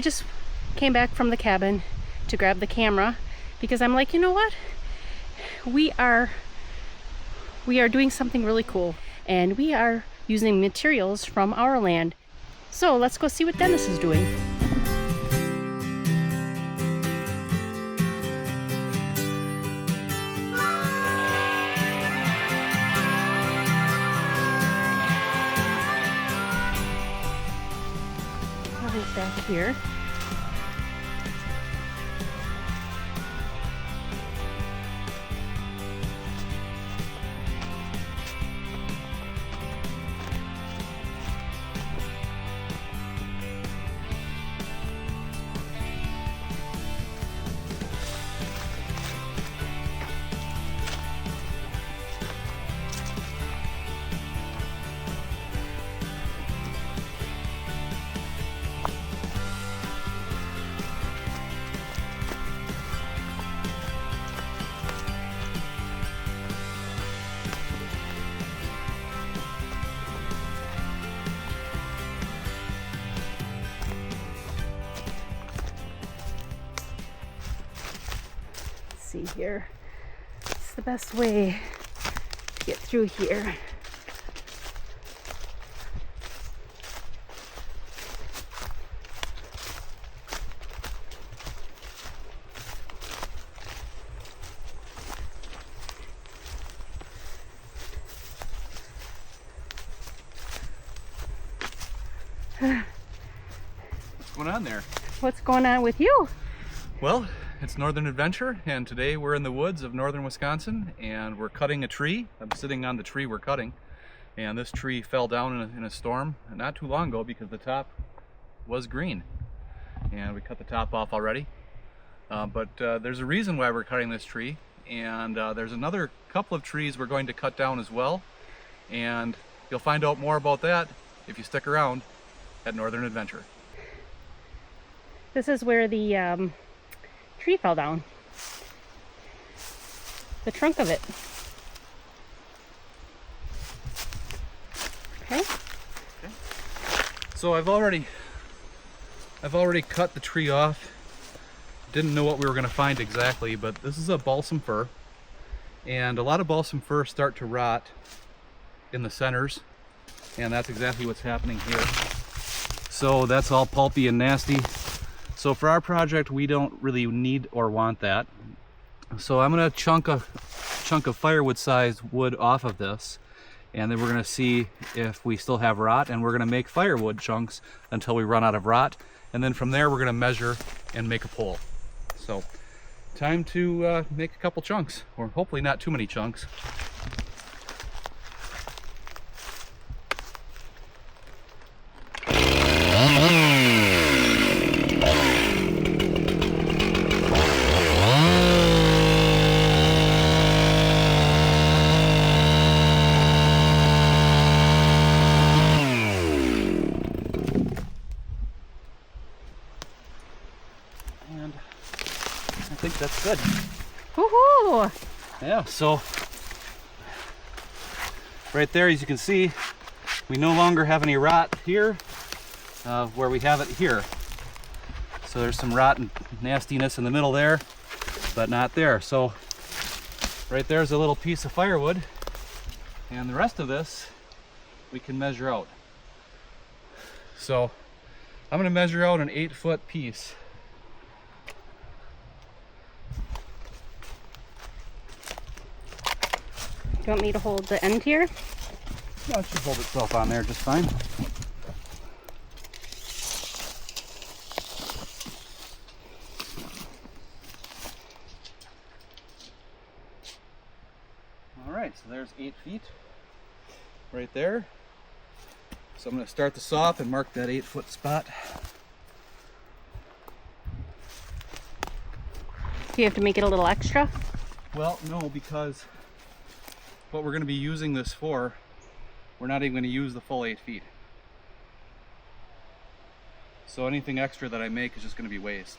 just came back from the cabin to grab the camera because I'm like, you know what? We are doing something really cool, and we are using materials from our land. So let's go see what Dennis is doing. Back here. See here, it's the best way to get through here. What's going on there? What's going on with you? Well, it's Northern Adventure, and today we're in the woods of northern Wisconsin, and we're cutting a tree. I'm sitting on the tree we're cutting, and this tree fell down in a storm not too long ago because the top was green, and we cut the top off already. But there's a reason why we're cutting this tree, and there's another couple of trees we're going to cut down as well, and you'll find out more about that if you stick around at Northern Adventure. This is where the tree fell down. The trunk of it. Okay. So I've already cut the tree off. Didn't know what we were going to find exactly, but this is a balsam fir, and a lot of balsam fir start to rot in the centers, and that's exactly what's happening here. So that's all pulpy and nasty. So for our project, we don't really need or want that. So I'm gonna chunk a chunk of firewood sized wood off of this, and then we're gonna see if we still have rot, and we're gonna make firewood chunks until we run out of rot. And then from there, we're gonna measure and make a pole. So time to make a couple chunks, or hopefully not too many chunks. I think that's good. Woohoo! Yeah, so right there, as you can see, we no longer have any rot here where we have it here. So there's some rot and nastiness in the middle there, but not there. So right there's a little piece of firewood, and the rest of this we can measure out. So I'm going to measure out an 8-foot piece. Do you want me to hold the end here? No, it should hold itself on there just fine. All right, so there's 8 feet right there. So I'm going to start the saw up and mark that 8-foot spot. Do you have to make it a little extra? Well, no, because what we're going to be using this for, we're not even going to use the full 8 feet. So anything extra that I make is just going to be waste.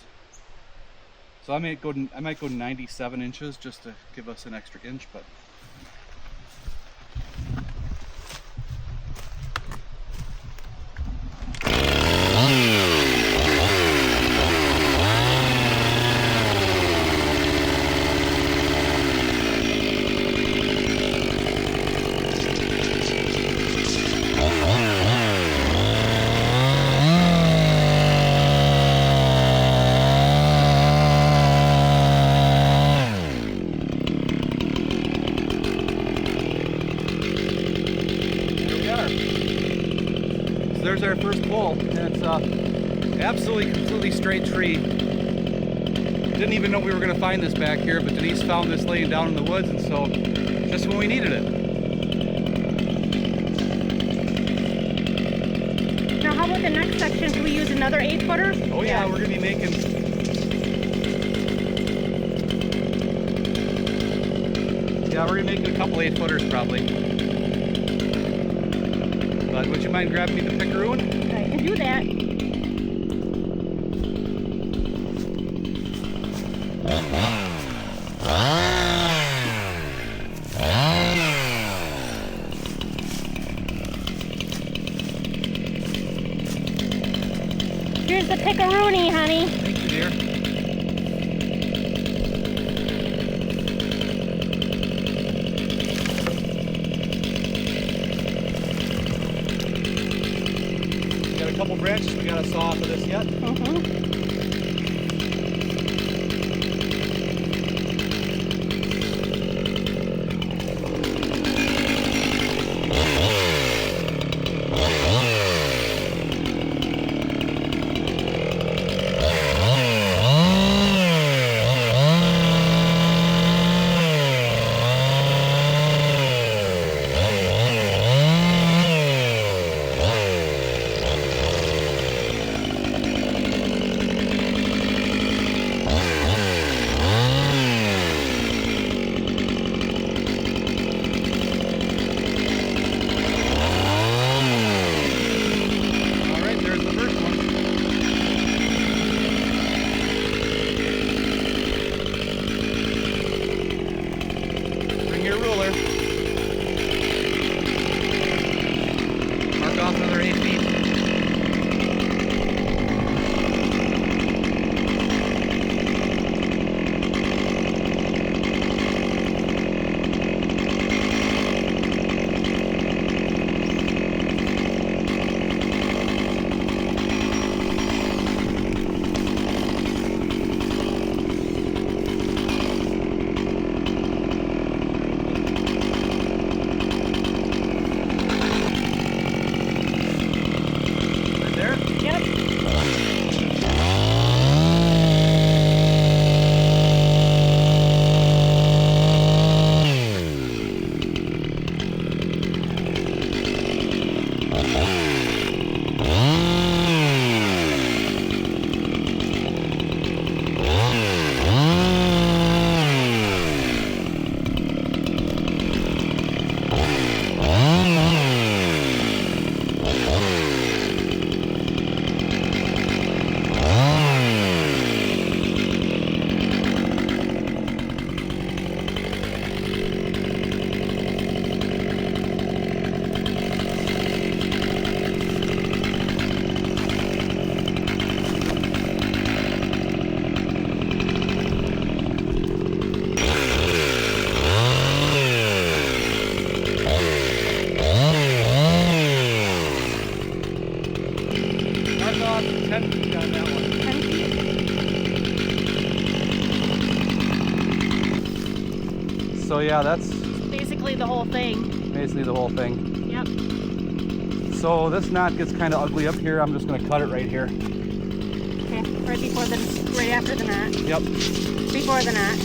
So I might go 97 inches just to give us an extra inch, but Absolutely, completely straight tree. Didn't even know we were going to find this back here, but Denise found this laying down in the woods, and so just when we needed it. Now how about the next section? Can we use another 8-footer? Oh yeah, we're going to be making... Yeah, we're going to be making a couple 8-footers probably. But would you mind grabbing me the Pickaroon? I can do that. Here's the Pickaroony, honey. Thank you, dear. We got a couple branches we got to saw off of this yet. So yeah, that's basically the whole thing. Basically the whole thing. Yep. So this knot gets kind of ugly up here. I'm just going to cut it right here. Okay, right after the knot. Yep. Before the knot.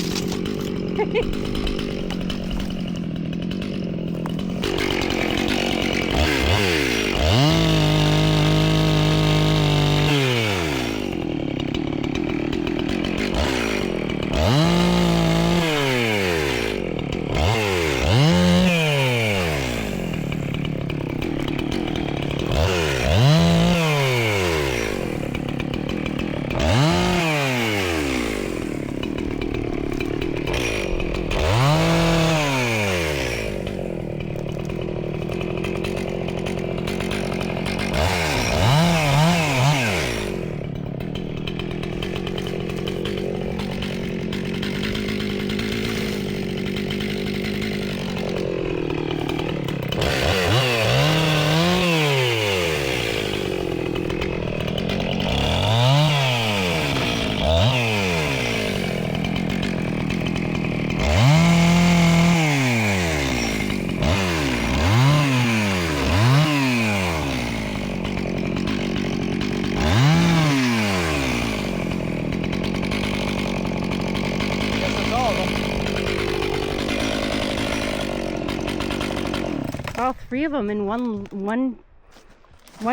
3 of them in one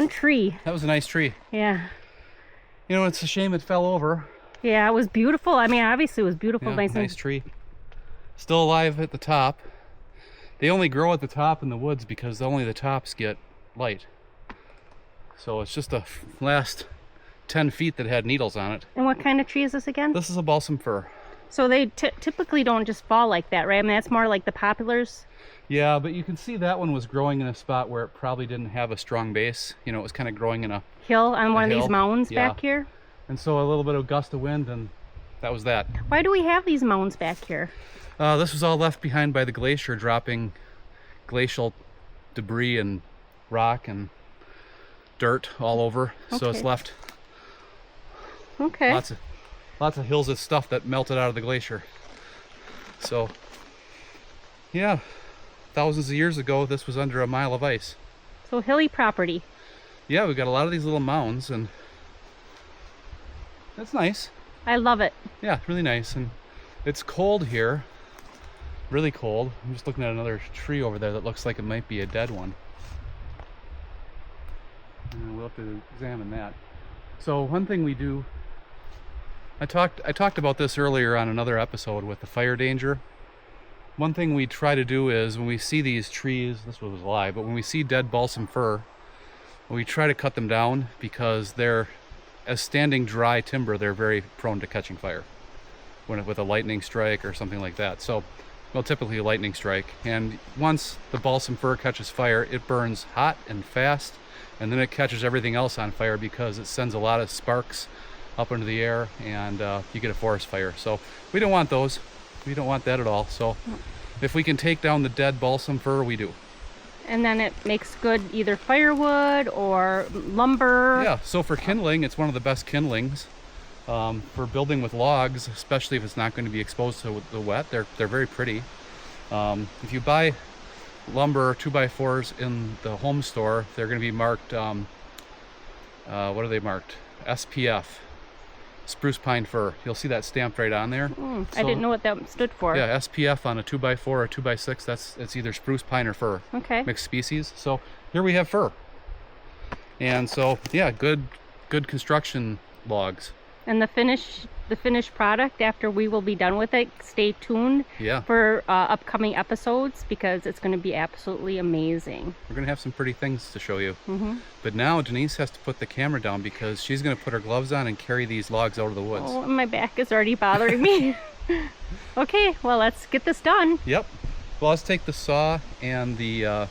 tree. That was a nice tree. Yeah. You know, it's a shame it fell over. Yeah, it was beautiful. I mean, obviously it was beautiful. Yeah, nice tree. Still alive at the top. They only grow at the top in the woods because only the tops get light. So it's just the last 10 feet that had needles on it. And what kind of tree is this again? This is a balsam fir. So they typically don't just fall like that, right? I mean, that's more like the poplars. Yeah, but you can see that one was growing in a spot where it probably didn't have a strong base. You know, it was kind of growing in a hill on one of these mounds yeah. back here. And so a little bit of gust of wind, and that was that. Why do we have these mounds back here? This was all left behind by the glacier, dropping glacial debris and rock and dirt all over. Okay. So it's left lots of hills of stuff that melted out of the glacier. So yeah, thousands of years ago this was under a mile of ice. So hilly property. Yeah, we've got a lot of these little mounds, and that's nice. I love it. Yeah, really nice. And it's cold here, really cold. I'm just looking at another tree over there that looks like it might be a dead one. And we'll have to examine that. So one thing we do, I talked about this earlier on another episode with the fire danger. One thing we try to do is when we see these trees, this was a lie, but when we see dead balsam fir, we try to cut them down because they're, as standing dry timber, they're very prone to catching fire with a lightning strike or something like that. So, well, typically a lightning strike. And once the balsam fir catches fire, it burns hot and fast, and then it catches everything else on fire because it sends a lot of sparks up into the air, and you get a forest fire. So we don't want those. We don't want that at all. So if we can take down the dead balsam fir, we do. And then it makes good either firewood or lumber. Yeah, so for kindling, it's one of the best kindlings. For building with logs, especially if it's not going to be exposed to the wet, they're very pretty. If you buy lumber 2x4s in the home store, they're going to be marked, what are they marked? SPF, spruce pine fir. You'll see that stamped right on there. So, I didn't know what that stood for. Yeah, SPF on a 2x4 or 2x6, it's either spruce pine or fir. Okay. Mixed species. So here we have fir. And so, yeah, good construction logs. And the finished product, after we will be done with it, stay tuned for upcoming episodes because it's going to be absolutely amazing. We're going to have some pretty things to show you. But now Denise has to put the camera down because she's going to put her gloves on and carry these logs out of the woods. Oh, my back is already bothering me. Okay, well, let's get this done. Yep. Well, let's take the saw and the, I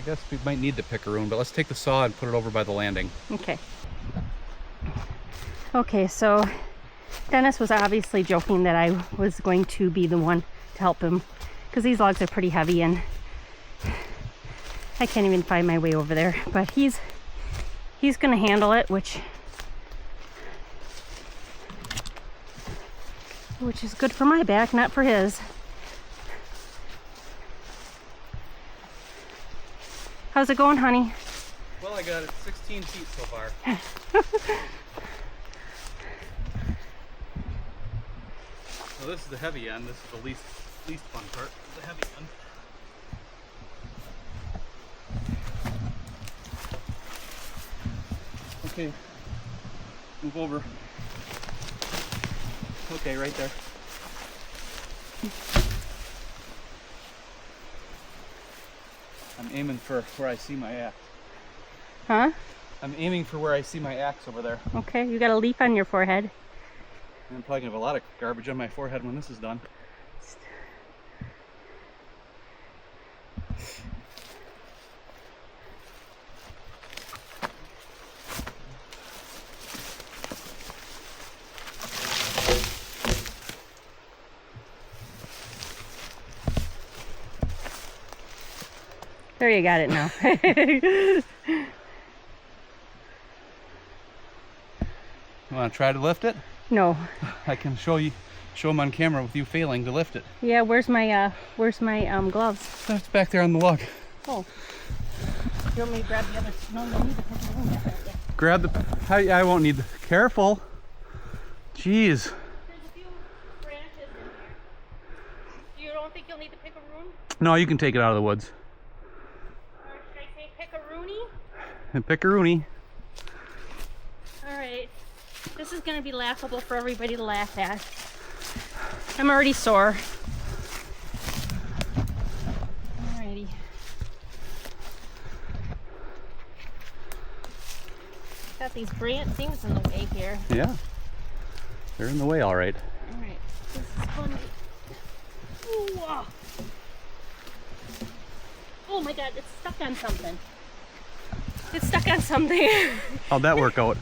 guess we might need the Pickaroon, but let's take the saw and put it over by the landing. Okay. Okay, so Dennis was obviously joking that I was going to be the one to help him because these logs are pretty heavy and I can't even find my way over there, but he's going to handle it, which is good for my back, not for his. How's it going, honey? Well, I got it 16 feet so far. So this is the heavy end. This is the least fun part. The heavy end. Okay, move over. Okay, right there. I'm aiming for where I see my axe. Huh? I'm aiming for where I see my axe over there. Okay, you got a leaf on your forehead. I'm probably gonna have a lot of garbage on my forehead when this is done. There, you got it now. You want to try to lift it? No. I can show them on camera with you failing to lift it. Yeah, where's my gloves? That's back there on the log. Oh. You want me to grab the other? No, you need to put the room back there. Grab the. I won't need the. Careful. Jeez. There's a few branches in here. You don't think you'll need to pick a room? No, you can take it out of the woods. and Pickaroon. Alright, this is gonna be laughable for everybody to laugh at. I'm already sore. Alrighty. Got these brilliant things in the way here. Yeah, they're in the way all right. Alright, this is fun. Ooh, oh my god, it's stuck on something. It's stuck on something. How'd that work out?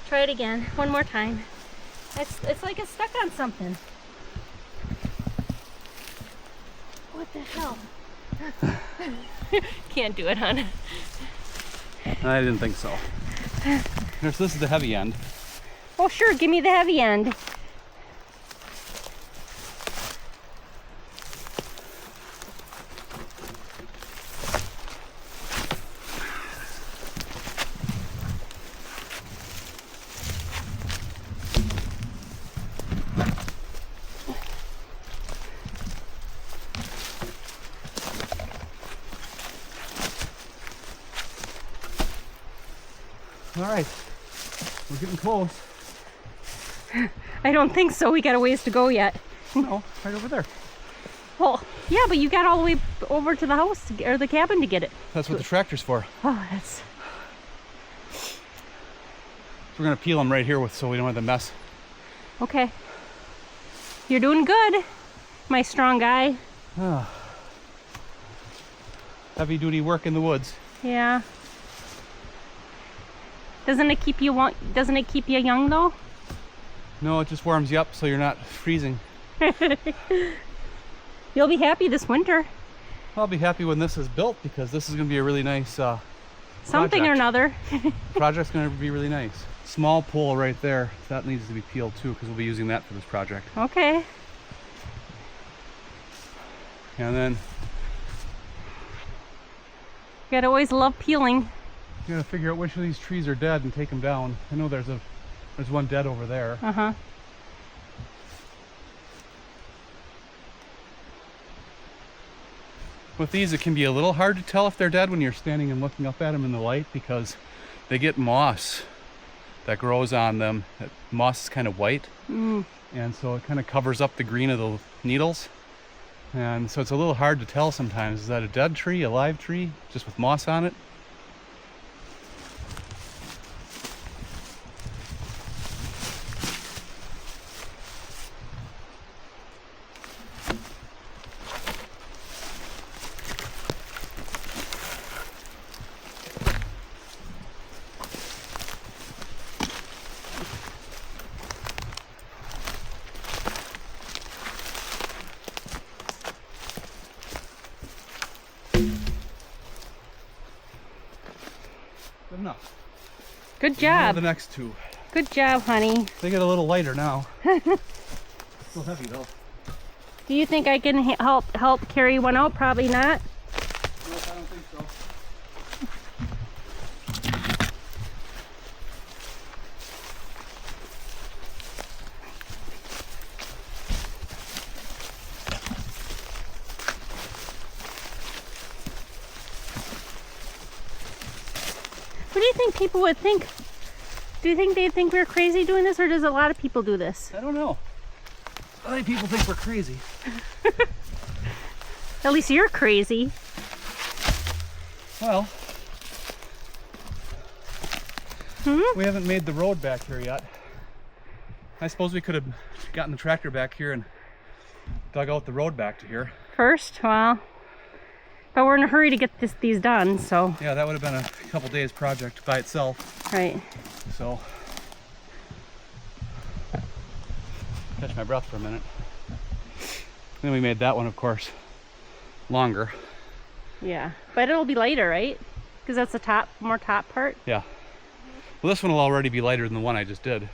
Try it again, one more time. It's like it's stuck on something. What the hell? Can't do it, hon. I didn't think so. This is the heavy end. Oh sure, give me the heavy end. All right, we're getting close. I don't think so. We got a ways to go yet. No, right over there. Well, yeah, but you got all the way over to the house or the cabin to get it. That's what the tractor's for. Oh, that's... So we're gonna peel them right here so we don't have the mess. Okay. You're doing good, my strong guy. Heavy duty work in the woods. Yeah. Doesn't it keep you young though? No, it just warms you up so you're not freezing. You'll be happy this winter. I'll be happy when this is built because this is gonna be a really nice something project. or another. Project's gonna be really nice. Small pole right there, that needs to be peeled too because we'll be using that for this project. Okay. And then You gotta always love peeling. you gotta figure out which of these trees are dead and take them down. I know there's one dead over there. Uh-huh. With these, it can be a little hard to tell if they're dead when you're standing and looking up at them in the light because they get moss that grows on them. That moss is kind of white, and so it kind of covers up the green of the needles. And so it's a little hard to tell sometimes. Is that a dead tree, a live tree, just with moss on it? Good enough. Good Now job. the next two. Good job, honey. They get a little lighter now. Still heavy though. Do you think I can help carry one out? Probably not. Nope, I don't think so. What do you think people would think? Do you think they'd think we're crazy doing this, or does a lot of people do this? I don't know. I think people think we're crazy. At least you're crazy. Well, we haven't made the road back here yet. I suppose we could have gotten the tractor back here and dug out the road back to here. First, well, but we're in a hurry to get these done, so. Yeah, that would have been a couple days project by itself. Right. So, catch my breath for a minute. Then we made that one, of course, longer. Yeah, but it'll be lighter, right? Because that's the more top part. Yeah. Well, this one will already be lighter than the one I just did.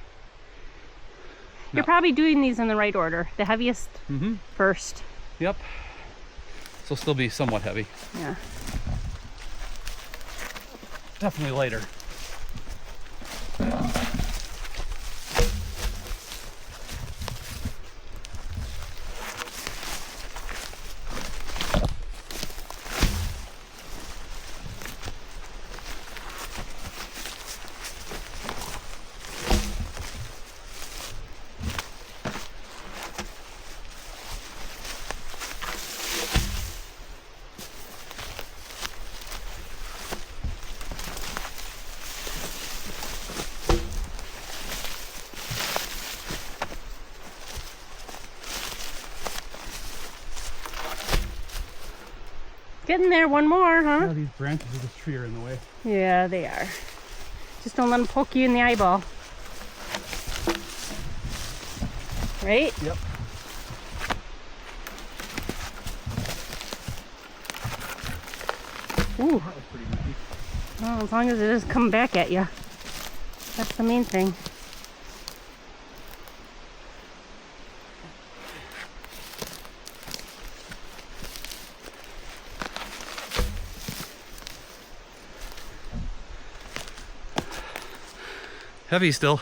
You're probably doing these in the right order. The heaviest first. Yep. So still be somewhat heavy. Yeah. Definitely lighter. Getting there. One more, huh? Yeah, these branches of this tree are in the way. Yeah, they are. Just don't let them poke you in the eyeball. Right? Yep. Ooh. That was pretty nifty. Well, as long as it doesn't come back at you. That's the main thing. Heavy still.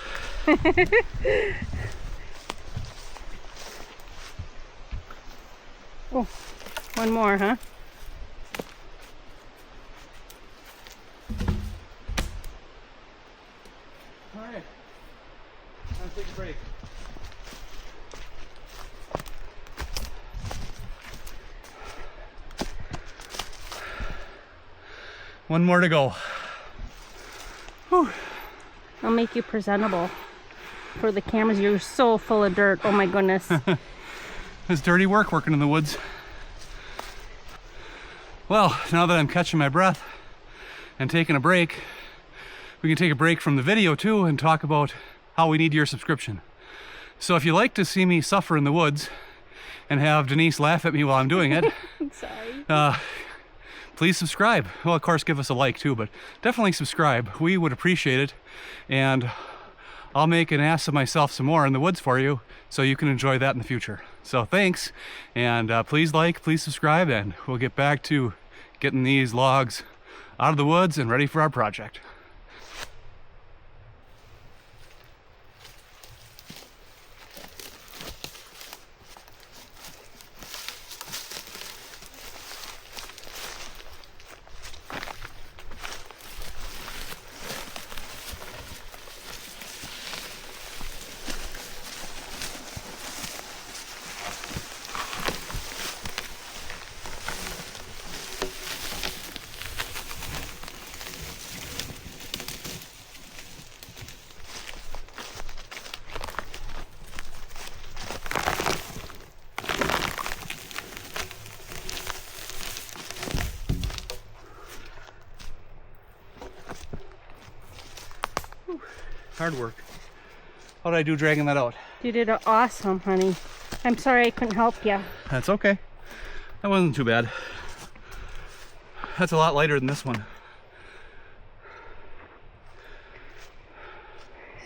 Oh, one more, huh? All right. Time to take a break. One more to go. Whew. I'll make you presentable for the cameras. You're so full of dirt. Oh my goodness. It's dirty work working in the woods. Well, now that I'm catching my breath and taking a break, we can take a break from the video too and talk about how we need your subscription. So if you like to see me suffer in the woods and have Denise laugh at me while I'm doing it, I'm sorry. please subscribe. Well, of course, give us a like too, but definitely subscribe. We would appreciate it. And I'll make an ass of myself some more in the woods for you so you can enjoy that in the future. So thanks, and please like, please subscribe, and we'll get back to getting these logs out of the woods and ready for our project. Hard work. How did I do dragging that out? You did awesome, honey. I'm sorry I couldn't help you. That's okay. That wasn't too bad. That's a lot lighter than this one.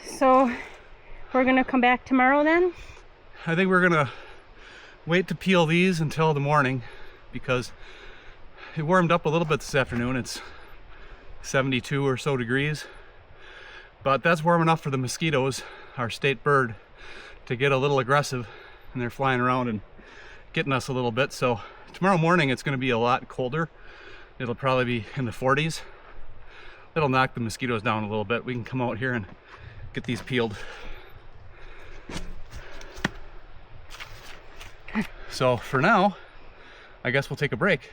So, we're gonna come back tomorrow then? I think we're gonna wait to peel these until the morning because it warmed up a little bit this afternoon. It's 72 or so degrees. But that's warm enough for the mosquitoes, our state bird, to get a little aggressive, and they're flying around and getting us a little bit. So tomorrow morning it's going to be a lot colder. It'll probably be in the 40s. It'll knock the mosquitoes down a little bit. We can come out here and get these peeled. So for now, I guess we'll take a break.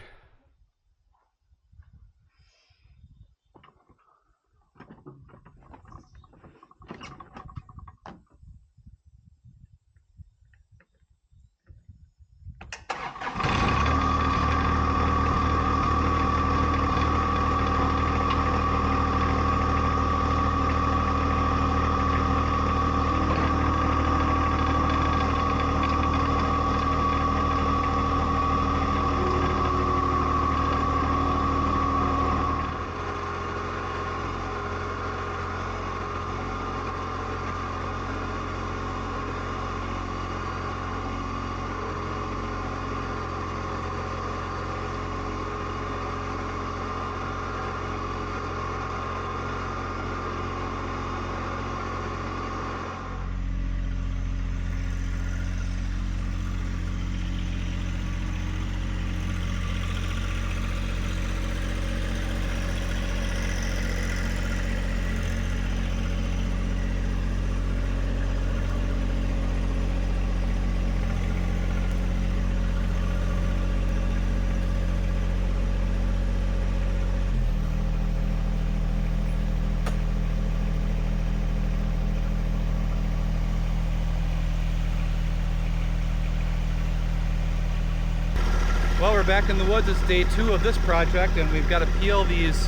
back in the woods. It's day 2 of this project, and we've got to peel these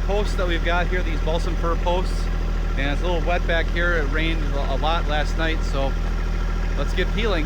posts that we've got here, these balsam fir posts. And it's a little wet back here. It rained a lot last night, so let's get peeling.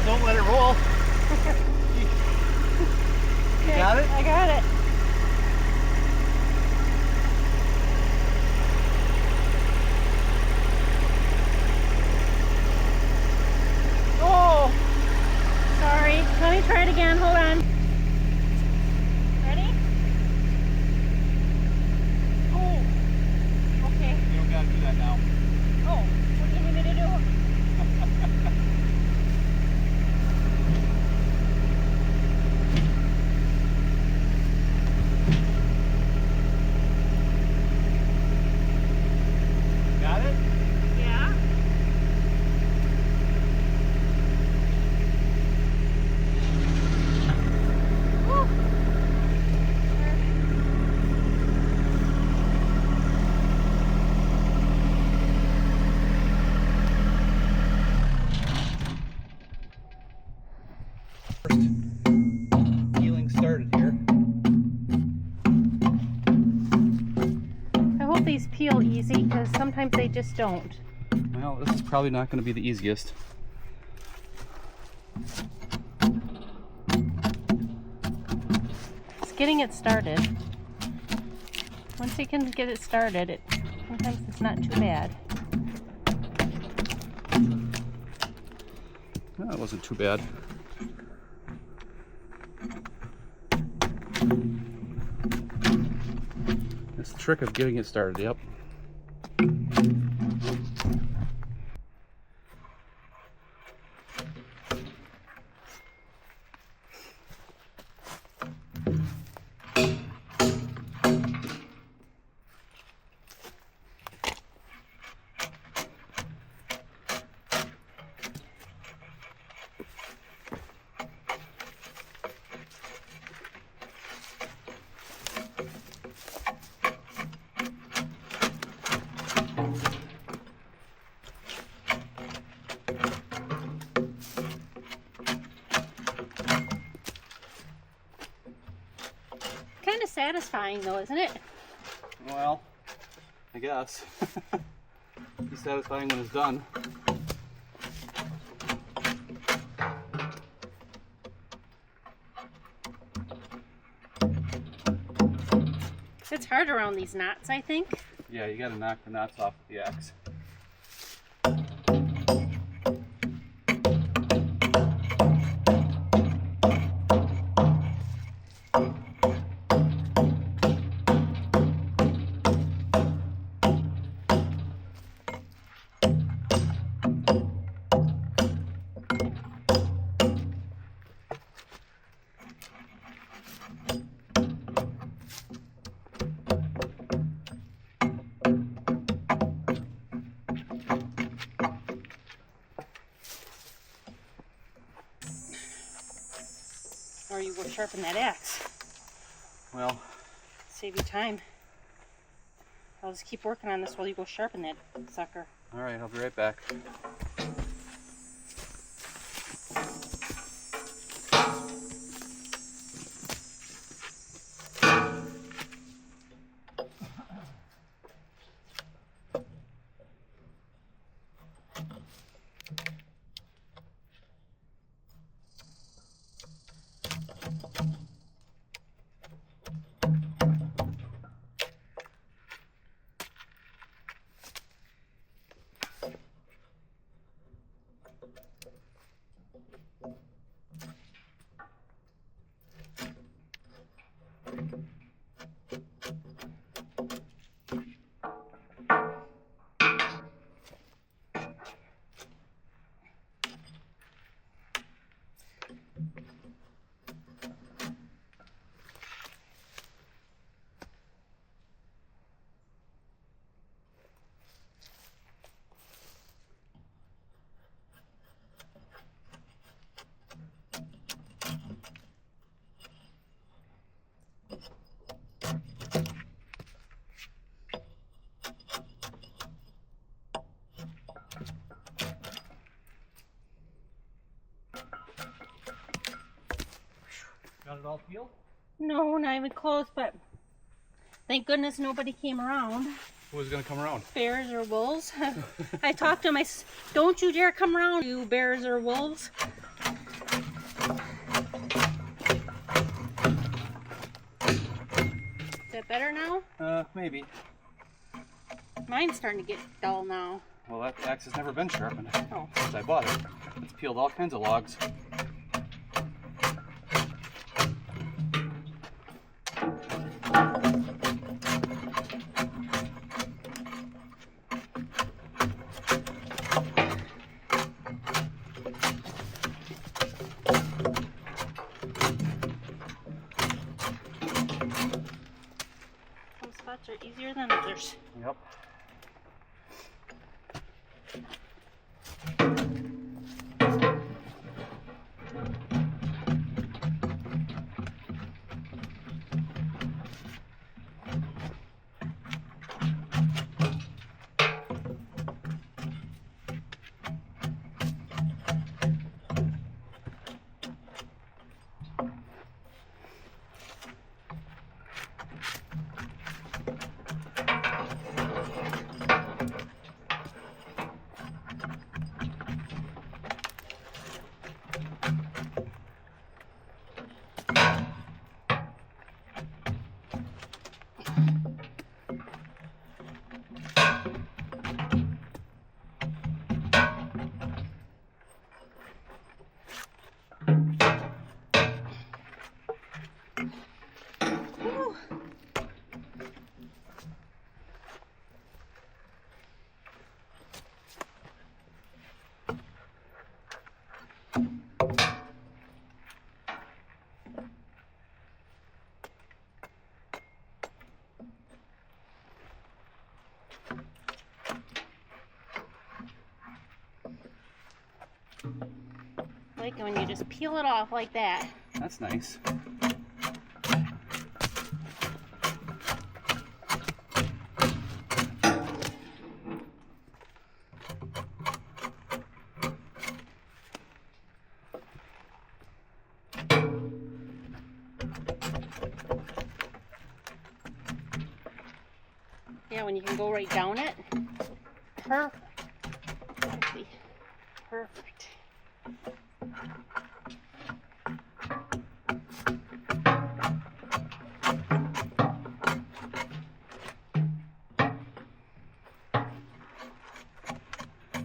Don't let it roll. You got it? I got it. Oh, sorry. Let me try it again. Hold on. Ready? Oh, okay. You don't gotta do that now. Oh, what do you need me to do? Peeling started here. I hope these peel easy because sometimes they just don't. Well, this is probably not going to be the easiest. It's getting it started. Once you can get it started, sometimes it's not too bad. No, it wasn't too bad. That's the trick of getting it started, yep. Kind of satisfying though, isn't it? Well, I guess. It's satisfying when it's done. It's hard around these knots, I think. Yeah, you gotta knock the knots off with the axe. sharpen that axe. Well, Save you time. I'll just keep working on this while you go sharpen that sucker. all right, I'll be right back. Got it all peeled? No, not even close, but thank goodness nobody came around. Who was gonna come around? Bears or wolves. I talked to him, don't you dare come around, you bears or wolves. Is that better now? Maybe. Mine's starting to get dull now. Well, that axe has never been sharpened Oh. since I bought it. It's peeled all kinds of logs. Some spots are easier than others. Yep. I like it when you just peel it off like that. That's nice. Yeah, when you can go right down it. Perfect. Let's see. Perfect.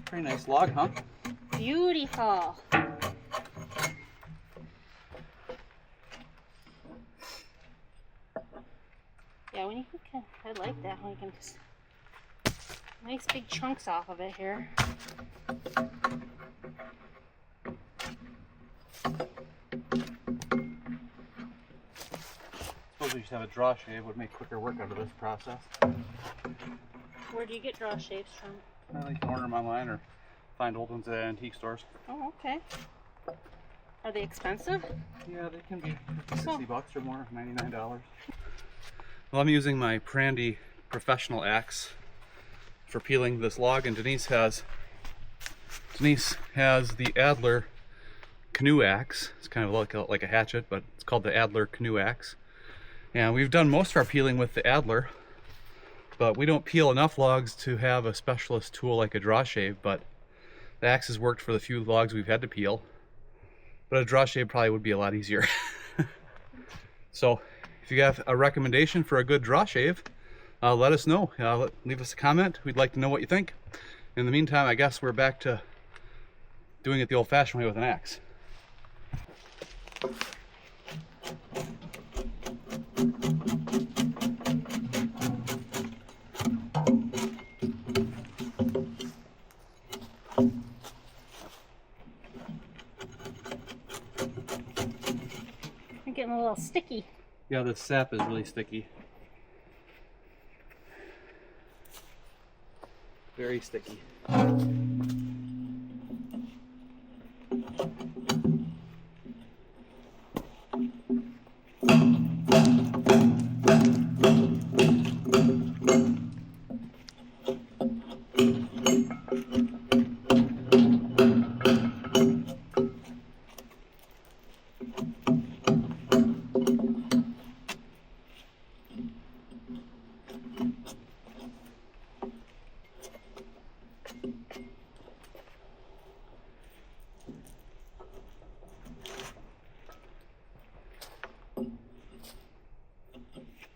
Pretty nice log, huh? Beautiful. Yeah, when you can, I like that when you can just nice big chunks off of it here. Suppose we just have a draw shave would make quicker work out of this process. Where do you get draw shapes from? Well, you can order them online or find old ones at antique stores. Oh, okay. Are they expensive? Yeah, they can be 60 bucks or more, $99. Well, I'm using my Prandi professional axe for peeling this log, and Denise has the Adler Canoe axe. It's kind of like a hatchet, but it's called the Adler Canoe axe. And we've done most of our peeling with the Adler, but we don't peel enough logs to have a specialist tool like a draw shave, but the axe has worked for the few logs we've had to peel. But a draw shave probably would be a lot easier. So if you have a recommendation for a good draw shave, let us know. Leave us a comment. We'd like to know what you think. In the meantime, I guess we're back to doing it the old-fashioned way with an axe. You're getting a little sticky. Yeah, the sap is really sticky. Very sticky.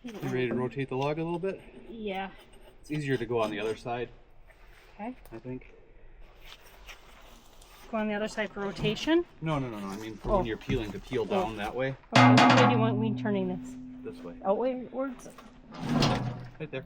You ready to rotate the log a little bit? Yeah. It's easier to go on the other side. Okay. I think. Go on the other side for rotation? No. I mean for when you're peeling, to peel down that way. Okay, which way do you want me turning this? This way. Outwards? Right there.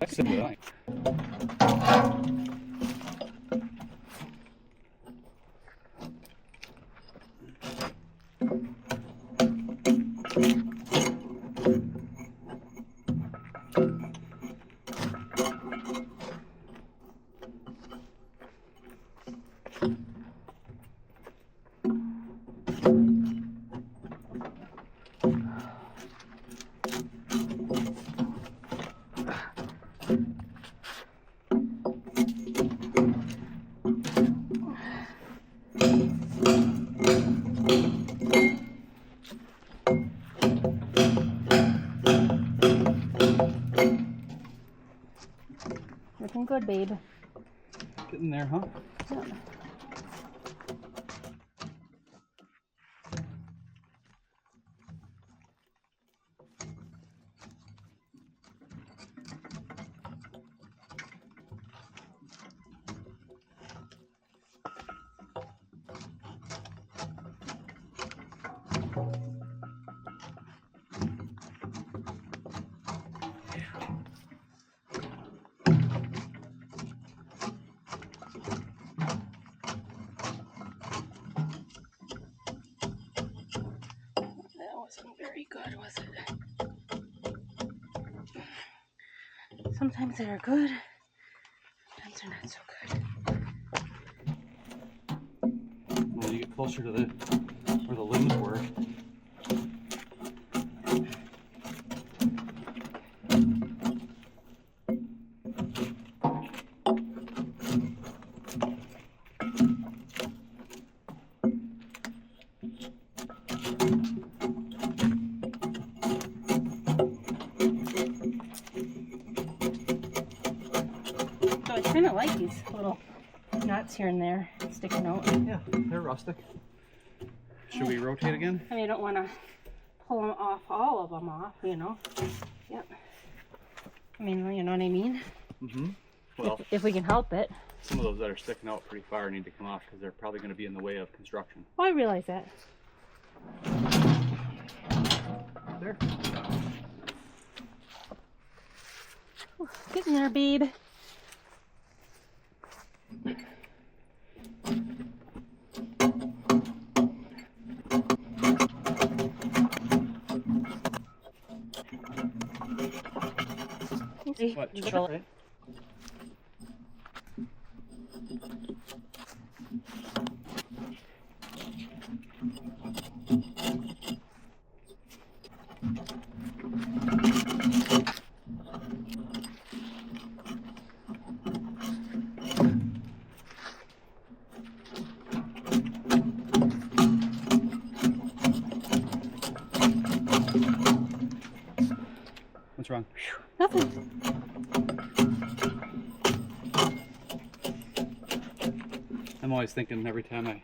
That's the line. Looking good, babe. Getting there, huh? Yeah. Wasn't very good, was it? Sometimes they are good, sometimes they're not so good. When you get closer to where the limbs were. So I kind of like these little knots here and there sticking out. Yeah, they're rustic. Should we rotate again? I mean, I don't want to pull them off, all of them off, you know. Yep. I mean, you know what I mean? Mm-hmm. Well, if we can help it. Some of those that are sticking out pretty far need to come off because they're probably going to be in the way of construction. Oh, I realize that. There. Get in there, babe. What? Chill, right? What's wrong? Nothing. I'm always thinking every time I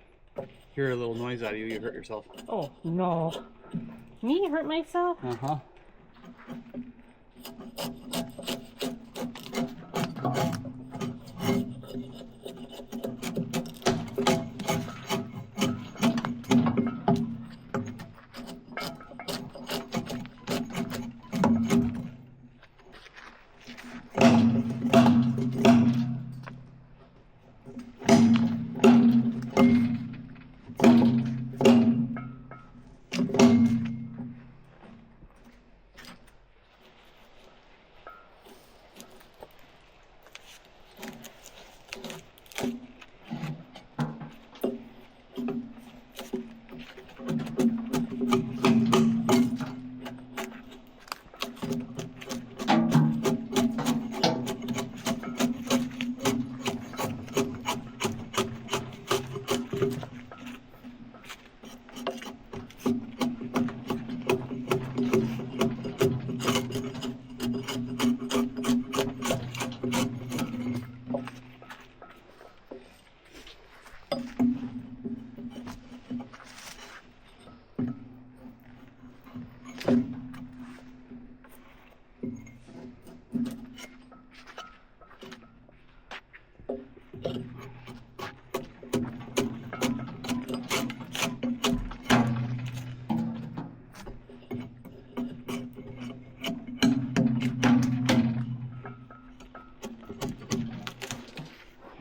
hear a little noise out of you, you hurt yourself. Oh, no. Me hurt myself? Uh-huh.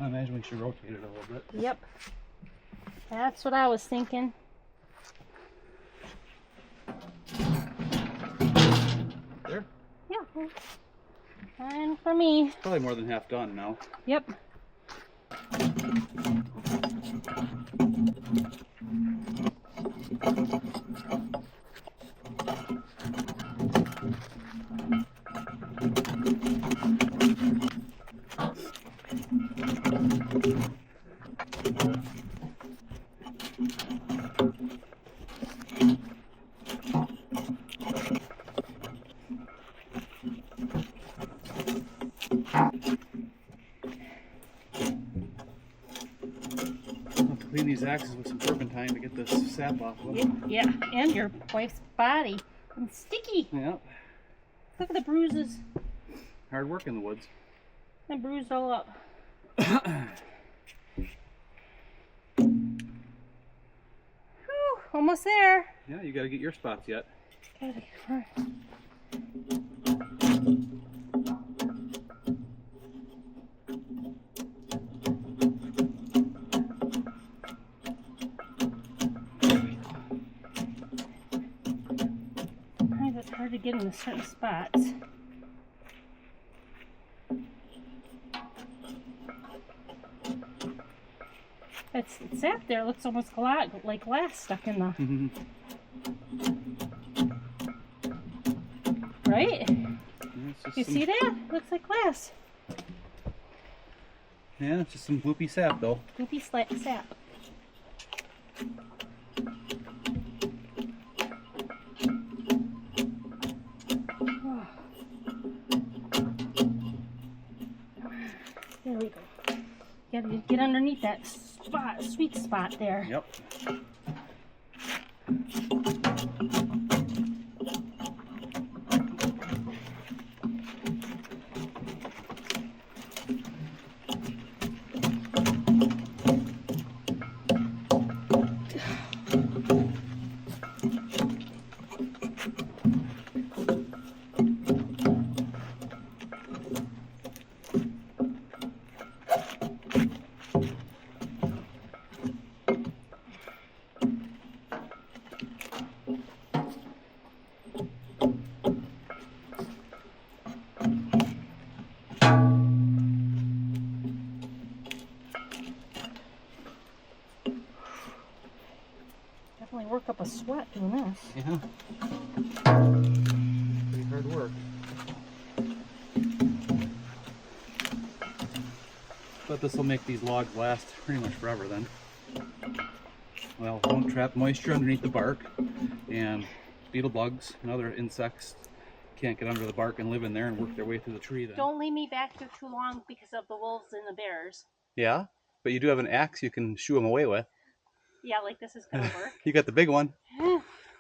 I imagine we should rotate it a little bit. Yep. That's what I was thinking. There? Yeah. Fine for me. Probably more than half done now. Yep. Clean these axes with some turpentine to get this sap off of them. Yeah, and your wife's body. It's sticky. Yep. Look at the bruises. Hard work in the woods. I'm bruised all up. Whew, almost there. Yeah, you got to get your spots yet. Okay, all right. It's hard to get in certain spots. It's sap there. It looks almost like glass stuck in the. Right? Yeah, You see that? Looks like glass. Yeah, it's just some gloopy sap though. Goopy sap. There we go. You gotta get underneath that spot, sweet spot there. Yep. Definitely work up a sweat doing this. Yeah. Pretty hard work. But this will make these logs last pretty much forever then. Well, it won't trap moisture underneath the bark, and beetle bugs and other insects can't get under the bark and live in there and work their way through the tree then. Don't leave me back here too long because of the wolves and the bears. Yeah, but you do have an axe you can shoo them away with. Yeah, like this is gonna work. You got the big one.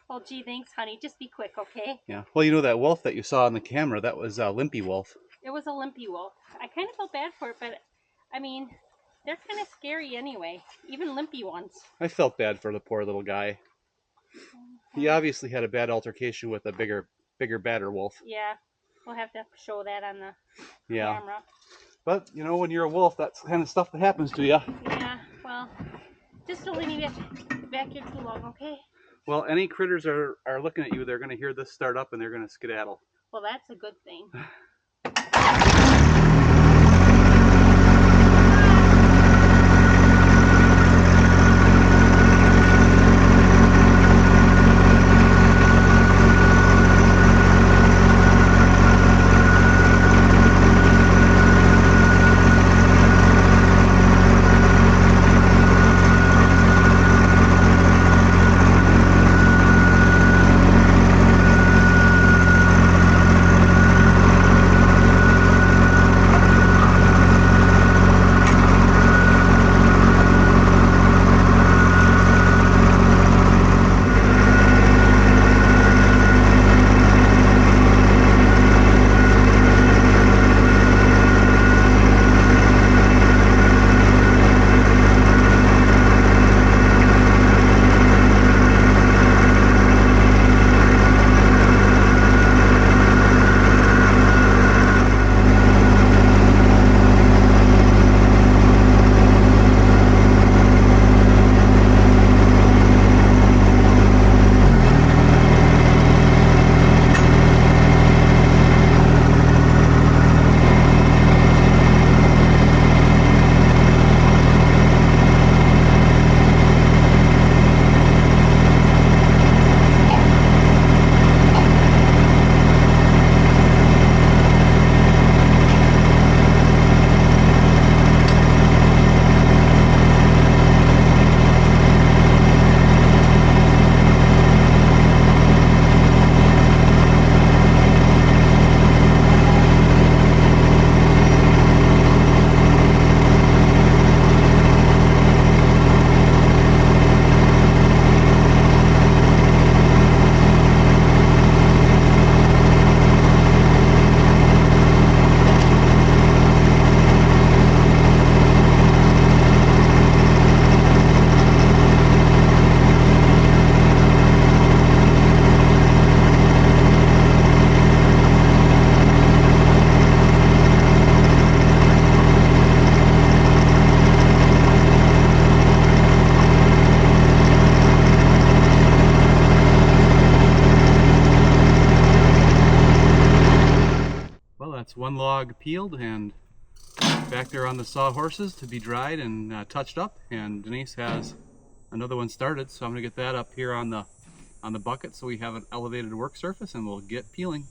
Well, gee, thanks, honey. Just be quick, okay? Yeah. Well, you know that wolf that you saw on the camera, that was a limpy wolf. It was a limpy wolf. I kind of felt bad for it, but I mean, they're kind of scary anyway. Even limpy ones. I felt bad for the poor little guy. He obviously had a bad altercation with a bigger, badder wolf. Yeah, we'll have to show that on the camera. But, you know, when you're a wolf, that's the kind of stuff that happens to you. Yeah, well, just don't leave me back here too long, okay? Well, any critters are looking at you, they're going to hear this start up and they're going to skedaddle. Well, that's a good thing. That's one log peeled and back there on the sawhorses to be dried and touched up, and Denise has another one started, so I'm gonna get that up here on the bucket so we have an elevated work surface and we'll get peeling.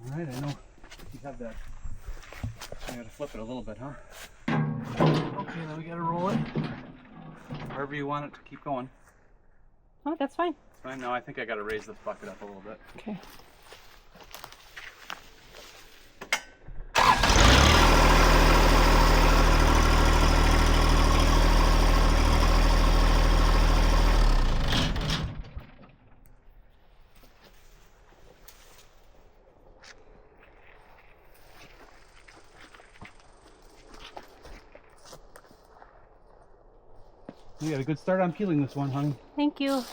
Alright, I know you have that. I gotta flip it a little bit, huh? Okay, then we gotta roll it. Wherever you want it to keep going. Oh, that's fine. It's fine. No, I think I gotta raise this bucket up a little bit. Okay. You got a good start on peeling this one, honey. Thank you.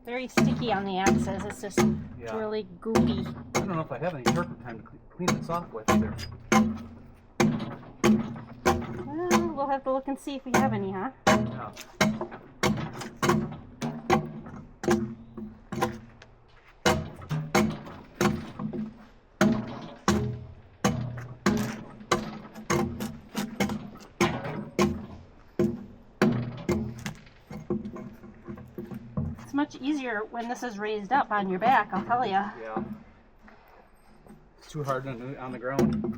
Very sticky on the axes. It's just really goopy. I don't know if I have any turpentine to clean this off with either. Well, we'll have to look and see if we have any, huh? Yeah. It's much easier when this is raised up on your back, I'll tell you. Yeah. It's too hard on the ground.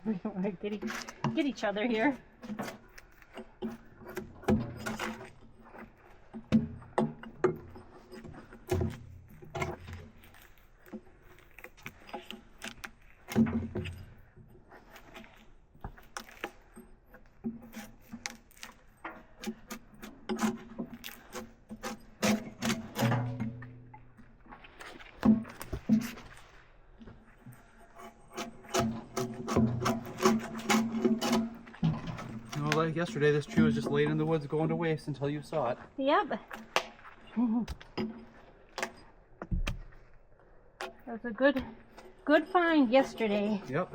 We don't want to get each other here. yesterday this tree was just laying in the woods going to waste until you saw it. Yep. That was a good find yesterday. Yep.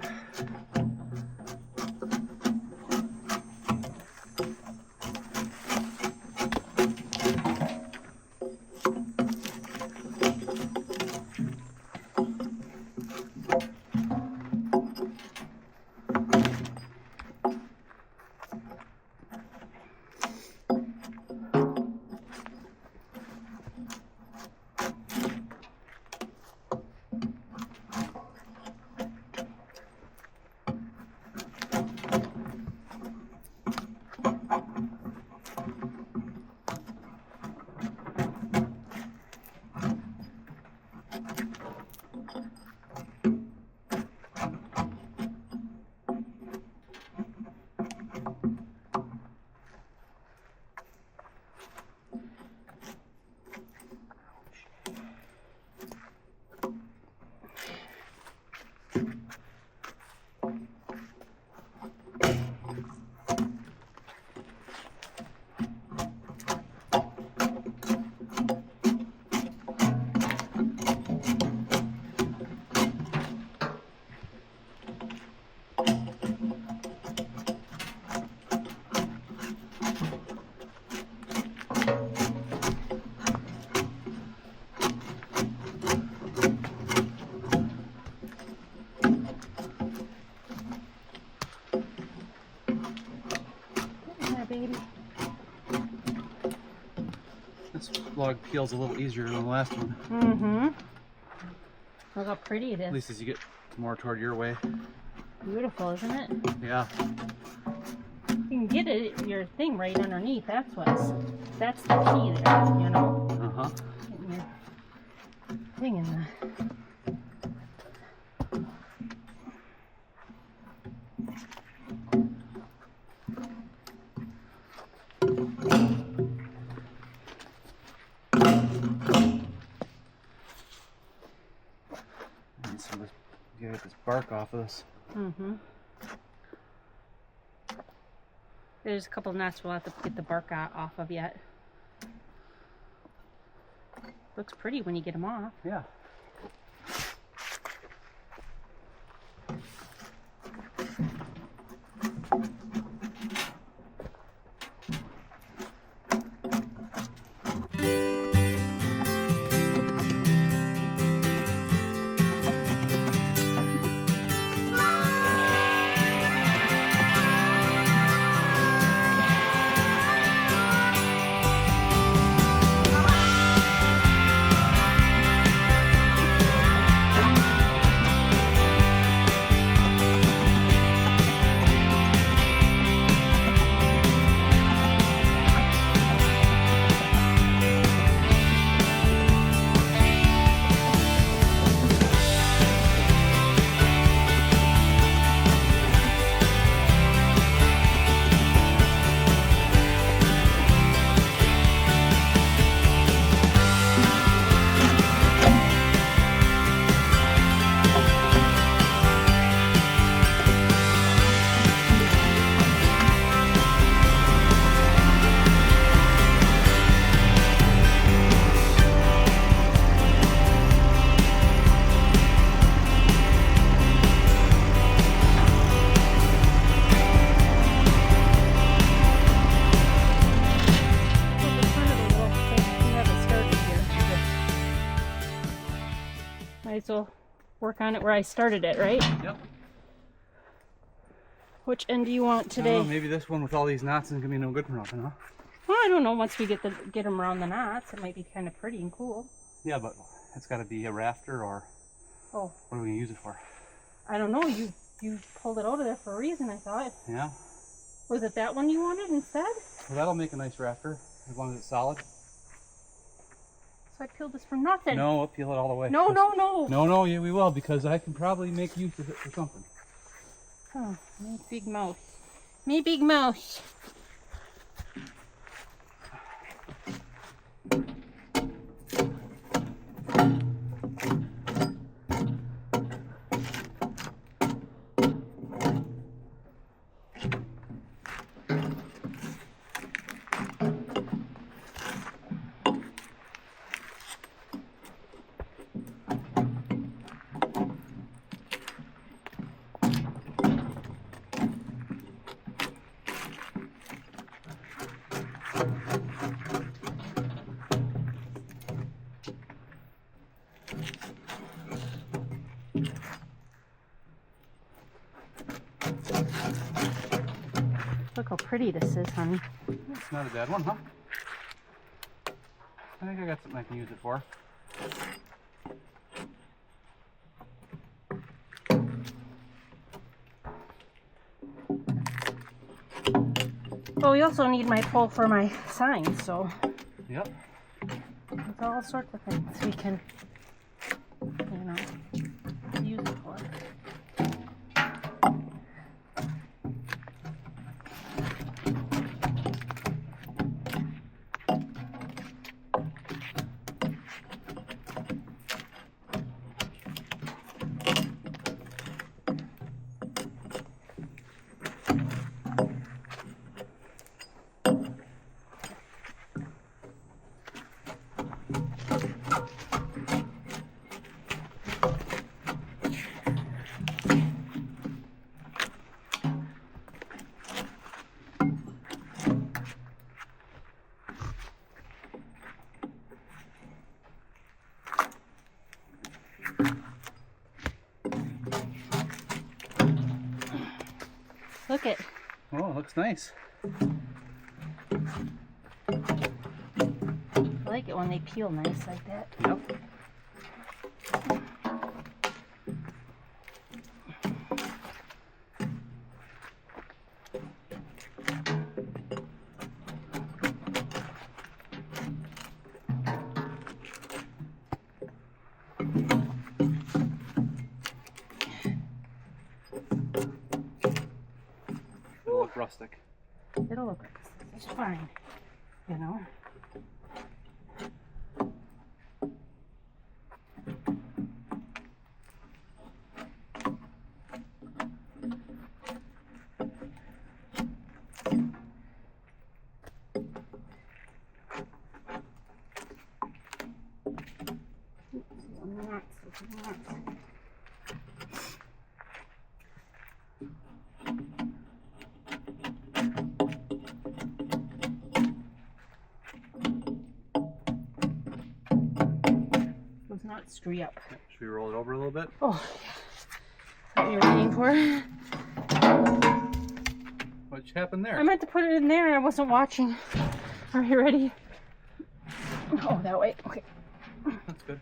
Baby. This log peels a little easier than the last one. Mm-hmm. Look how pretty it is. At least as you get more toward your way. Beautiful, isn't it? Yeah. You can get it, your thing right underneath. That's the key there, you know? Uh-huh. Getting your thing in the... Get this bark off of this. Mm-hmm. There's a couple nuts we'll have to get the bark off of yet. Looks pretty when you get them off. Yeah. Might as well work on it where I started it, right? Yep. Which end do you want today? Oh, maybe this one with all these knots isn't gonna be no good for nothing, huh? Well, I don't know. Once we get them around the knots, it might be kind of pretty and cool. Yeah, but it's got to be a rafter, or Oh, what are we gonna use it for? I don't know. You pulled it out of there for a reason, I thought. Yeah. Was it that one you wanted instead? Well, that'll make a nice rafter as long as it's solid. So I peeled this for nothing. No, I'll peel it all the way. No, no, no. No, yeah, we will, because I can probably make use of it for something. Oh, me big mouth. Me big mouth. how pretty this is, honey. It's not a bad one, huh? I think I got something I can use it for. Well, we also need my pole for my sign, so Yep. there's all sorts of things we can, you know, use it for. Look it. Oh, it looks nice. I like it when they peel nice like that. Yep. It'll look rustic. It'll look it's fine, you know. Not screw up. Should we roll it over a little bit? Oh, is that what you're waiting for? What happened there? I meant to put it in there and I wasn't watching. Are you ready? Oh, that way. Okay. That's good.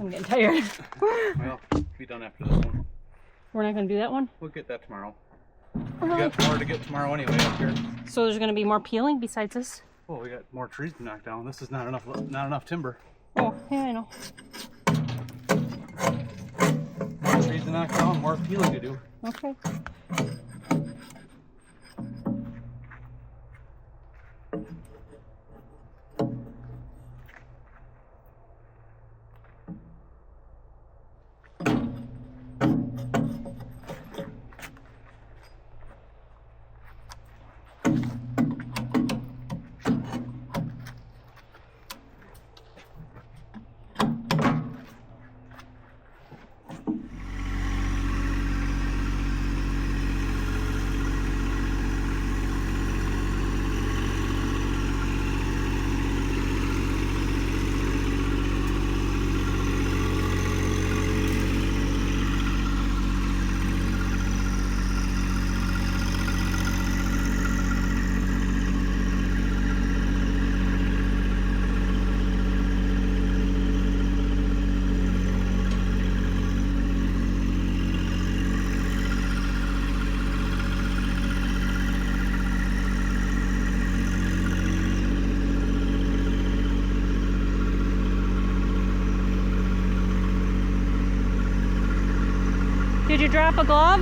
I'm getting tired. Well, it'll be done after this one. We're not going to do that one? We'll get that tomorrow. We got more to get tomorrow anyway up here. So there's going to be more peeling besides this? Oh, we got more trees to knock down. This is not enough timber. Oh, yeah, I know. More trees to knock down, more peeling to do. Okay. Did you drop a glove?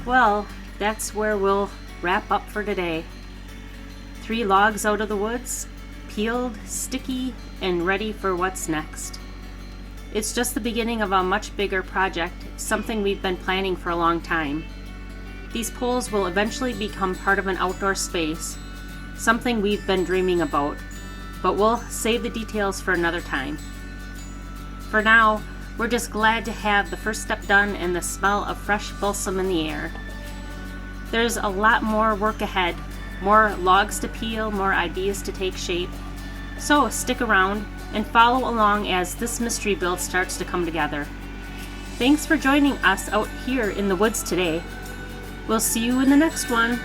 Well, that's where we'll wrap up for today. 3 logs out of the woods, peeled, sticky, and ready for what's next. It's just the beginning of a much bigger project, something we've been planning for a long time. These poles will eventually become part of an outdoor space, something we've been dreaming about, but we'll save the details for another time. For now, we're just glad to have the first step done and the smell of fresh balsam in the air. There's a lot more work ahead, more logs to peel, more ideas to take shape. So stick around and follow along as this mystery build starts to come together. Thanks for joining us out here in the woods today. We'll see you in the next one.